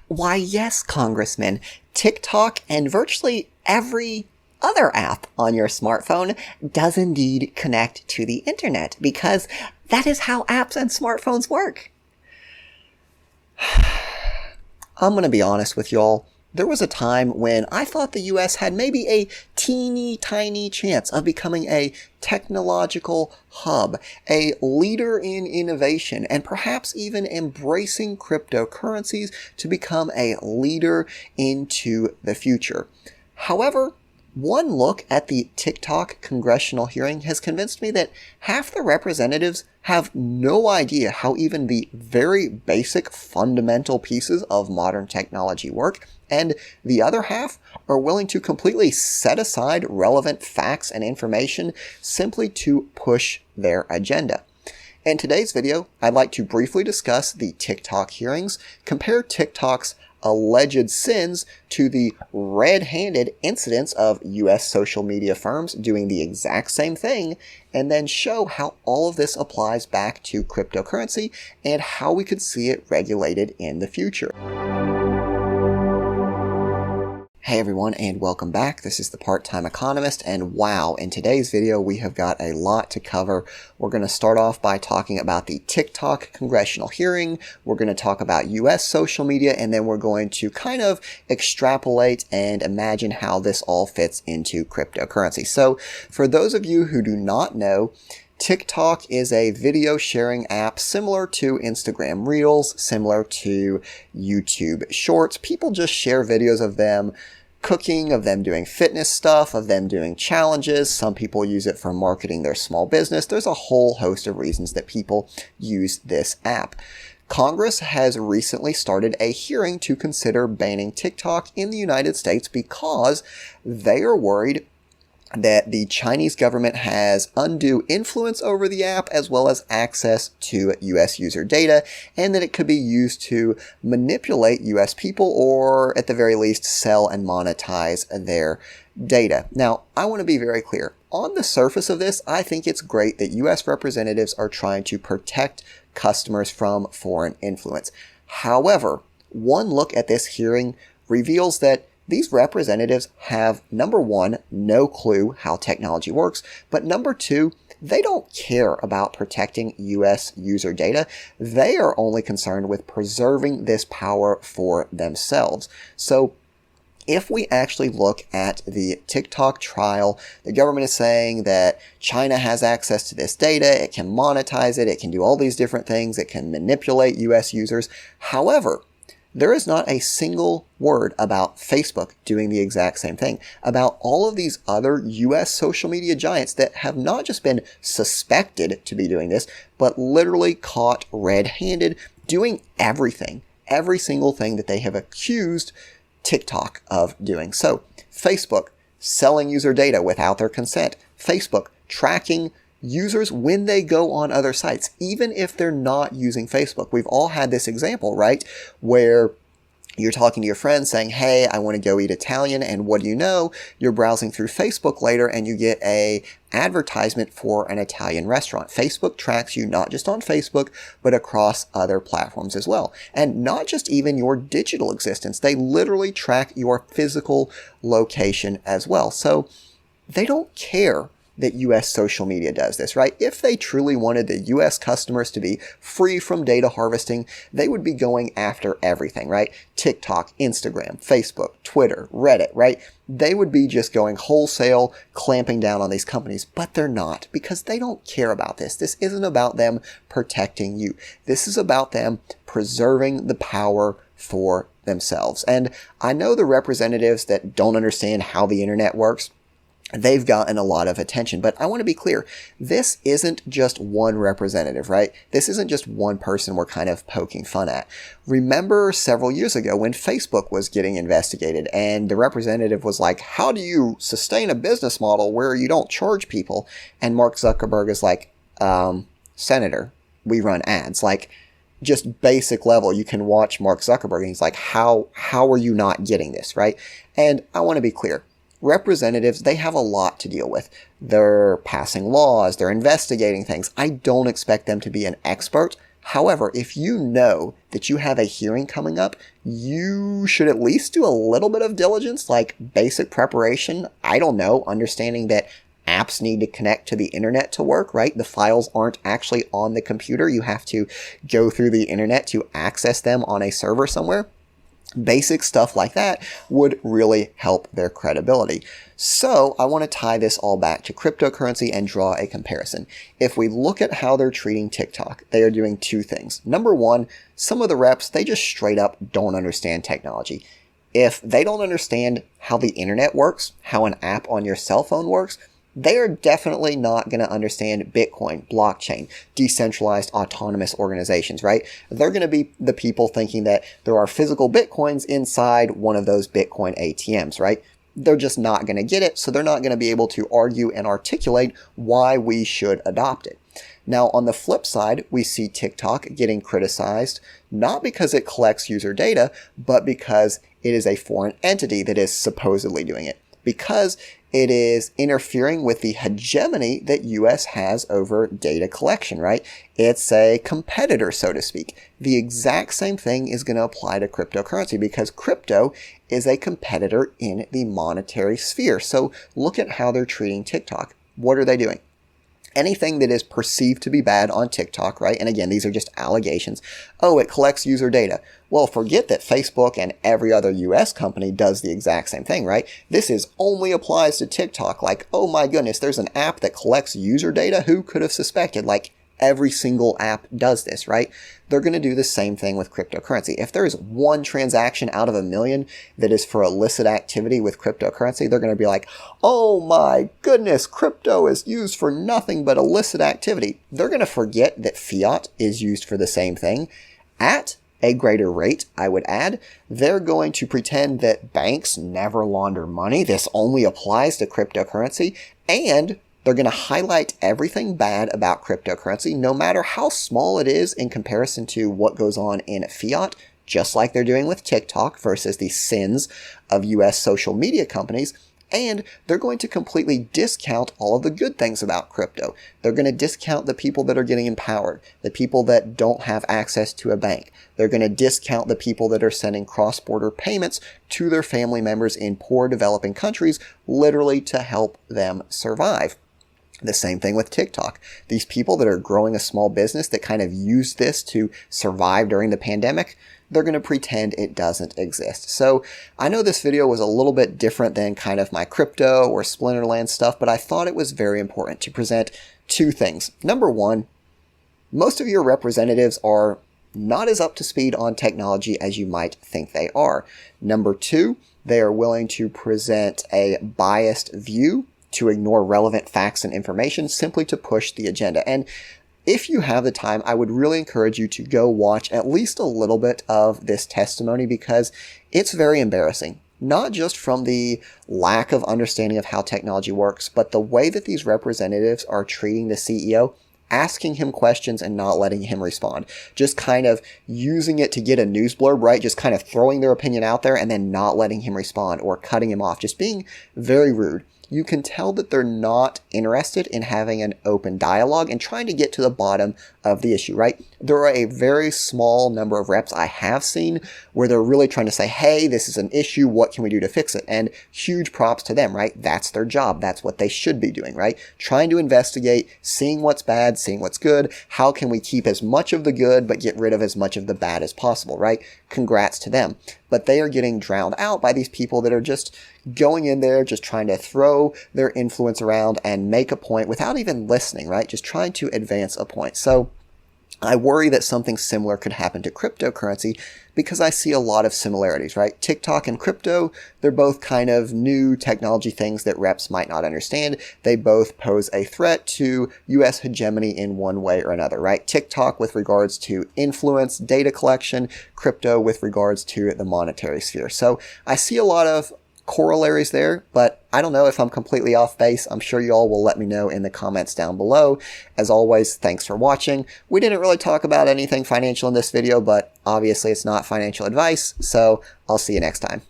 Why, yes, Congressman, TikTok and virtually every other app on your smartphone does indeed connect to the internet, because that is how apps and smartphones work. I'm gonna be honest with y'all. There was a time when I thought the US had maybe a teeny tiny chance of becoming a technological hub, a leader in innovation, and perhaps even embracing cryptocurrencies to become a leader into the future. However, one look at the TikTok congressional hearing has convinced me that half the representatives have no idea how even the very basic fundamental pieces of modern technology work, and the other half are willing to completely set aside relevant facts and information simply to push their agenda. In today's video, I'd like to briefly discuss the TikTok hearings, compare TikTok's alleged sins to the red-handed incidents of US social media firms doing the exact same thing, and then show how all of this applies back to cryptocurrency and how we could see it regulated in the future. Hey everyone, and welcome back. This is the Part-Time Economist, and wow, in today's video we have got a lot to cover. We're going to start off by talking about the TikTok congressional hearing, we're going to talk about US social media, and then we're going to kind of extrapolate and imagine how this all fits into cryptocurrency. So, for those of you who do not know, TikTok is a video sharing app similar to Instagram Reels, similar to YouTube Shorts. People just share videos of them cooking, of them doing fitness stuff, of them doing challenges. Some people use it for marketing their small business. There's a whole host of reasons that people use this app. Congress has recently started a hearing to consider banning TikTok in the United States because they are worried that the Chinese government has undue influence over the app as well as access to US user data, and that it could be used to manipulate US people or at the very least sell and monetize their data. Now, I want to be very clear. On the surface of this, I think it's great that US representatives are trying to protect customers from foreign influence. However, one look at this hearing reveals that these representatives have, number one, no clue how technology works, but number two, they don't care about protecting US user data. They are only concerned with preserving this power for themselves. So, if we actually look at the TikTok trial, the government is saying that China has access to this data, it can monetize it, it can do all these different things, it can manipulate US users. However, there is not a single word about Facebook doing the exact same thing, about all of these other US social media giants that have not just been suspected to be doing this, but literally caught red-handed doing everything, every single thing that they have accused TikTok of doing. So, Facebook selling user data without their consent, Facebook tracking users when they go on other sites, even if they're not using Facebook. We've all had this example, right? Where you're talking to your friends saying, hey, I want to go eat Italian, and what do you know? You're browsing through Facebook later and you get a advertisement for an Italian restaurant. Facebook tracks you not just on Facebook, but across other platforms as well. And not just even your digital existence. They literally track your physical location as well. So they don't care that US social media does this, right? If they truly wanted the US customers to be free from data harvesting, they would be going after everything, right? TikTok, Instagram, Facebook, Twitter, Reddit, right? They would be just going wholesale, clamping down on these companies, but they're not, because they don't care about this. This isn't about them protecting you. This is about them preserving the power for themselves. And I know the representatives that don't understand how the internet works, they've gotten a lot of attention, but I want to be clear. This isn't just one representative, right? This isn't just one person we're kind of poking fun at. Remember several years ago when Facebook was getting investigated and the representative was like, how do you sustain a business model where you don't charge people? And Mark Zuckerberg is like, Senator, we run ads. Like, just basic level, you can watch Mark Zuckerberg and he's like, how are you not getting this, right? And I want to be clear. Representatives, they have a lot to deal with. They're passing laws, they're investigating things. I don't expect them to be an expert. However, if you know that you have a hearing coming up, you should at least do a little bit of diligence, like basic preparation. I don't know, understanding that apps need to connect to the internet to work, right? The files aren't actually on the computer. You have to go through the internet to access them on a server somewhere. Basic stuff like that would really help their credibility. So I want to tie this all back to cryptocurrency and draw a comparison. If we look at how they're treating TikTok, they are doing two things. Number one, some of the reps, they just straight up don't understand technology. If they don't understand how the internet works, how an app on your cell phone works, they are definitely not going to understand Bitcoin, blockchain, decentralized autonomous organizations, right? They're going to be the people thinking that there are physical Bitcoins inside one of those Bitcoin ATMs, right? They're just not going to get it, so they're not going to be able to argue and articulate why we should adopt it. Now, on the flip side, we see TikTok getting criticized, not because it collects user data, but because it is a foreign entity that is supposedly doing it. Because it is interfering with the hegemony that US has over data collection, right? It's a competitor, so to speak. The exact same thing is going to apply to cryptocurrency because crypto is a competitor in the monetary sphere. So look at how they're treating TikTok. What are they doing? Anything that is perceived to be bad on TikTok, right? And again, these are just allegations. Oh, it collects user data. Well, forget that Facebook and every other US company does the exact same thing, right? This only applies to TikTok. Like, oh my goodness, there's an app that collects user data. Who could have suspected? Like, every single app does this, right? They're going to do the same thing with cryptocurrency. If there's one transaction out of a million that is for illicit activity with cryptocurrency, they're going to be like, oh my goodness, crypto is used for nothing but illicit activity. They're going to forget that fiat is used for the same thing at a greater rate, I would add. They're going to pretend that banks never launder money. This only applies to cryptocurrency, and they're going to highlight everything bad about cryptocurrency, no matter how small it is in comparison to what goes on in fiat, just like they're doing with TikTok versus the sins of US social media companies. And they're going to completely discount all of the good things about crypto. They're going to discount the people that are getting empowered, the people that don't have access to a bank. They're going to discount the people that are sending cross-border payments to their family members in poor developing countries, literally to help them survive. The same thing with TikTok. These people that are growing a small business that kind of use this to survive during the pandemic, they're going to pretend it doesn't exist. So I know this video was a little bit different than kind of my crypto or Splinterland stuff, but I thought it was very important to present two things. Number one, most of your representatives are not as up to speed on technology as you might think they are. Number two, they are willing to present a biased view to ignore relevant facts and information simply to push the agenda. And if you have the time, I would really encourage you to go watch at least a little bit of this testimony because it's very embarrassing. Not just from the lack of understanding of how technology works, but the way that these representatives are treating the CEO, asking him questions and not letting him respond. Just kind of using it to get a news blurb, right? Just kind of throwing their opinion out there and then not letting him respond or cutting him off. Just being very rude. You can tell that they're not interested in having an open dialogue and trying to get to the bottom of the issue, right? There are a very small number of reps I have seen where they're really trying to say, hey, this is an issue. What can we do to fix it? And huge props to them, right? That's their job. That's what they should be doing, right? Trying to investigate, seeing what's bad, seeing what's good. How can we keep as much of the good but get rid of as much of the bad as possible, right? Congrats to them. But they are getting drowned out by these people that are just going in there, just trying to throw their influence around and make a point without even listening, right? Just trying to advance a point. So I worry that something similar could happen to cryptocurrency because I see a lot of similarities, right? TikTok and crypto, they're both kind of new technology things that reps might not understand. They both pose a threat to US hegemony in one way or another, right? TikTok with regards to influence, data collection, crypto with regards to the monetary sphere. So I see a lot of corollaries there, but I don't know if I'm completely off base. I'm sure you all will let me know in the comments down below. As always, thanks for watching. We didn't really talk about anything financial in this video, but obviously it's not financial advice, so I'll see you next time.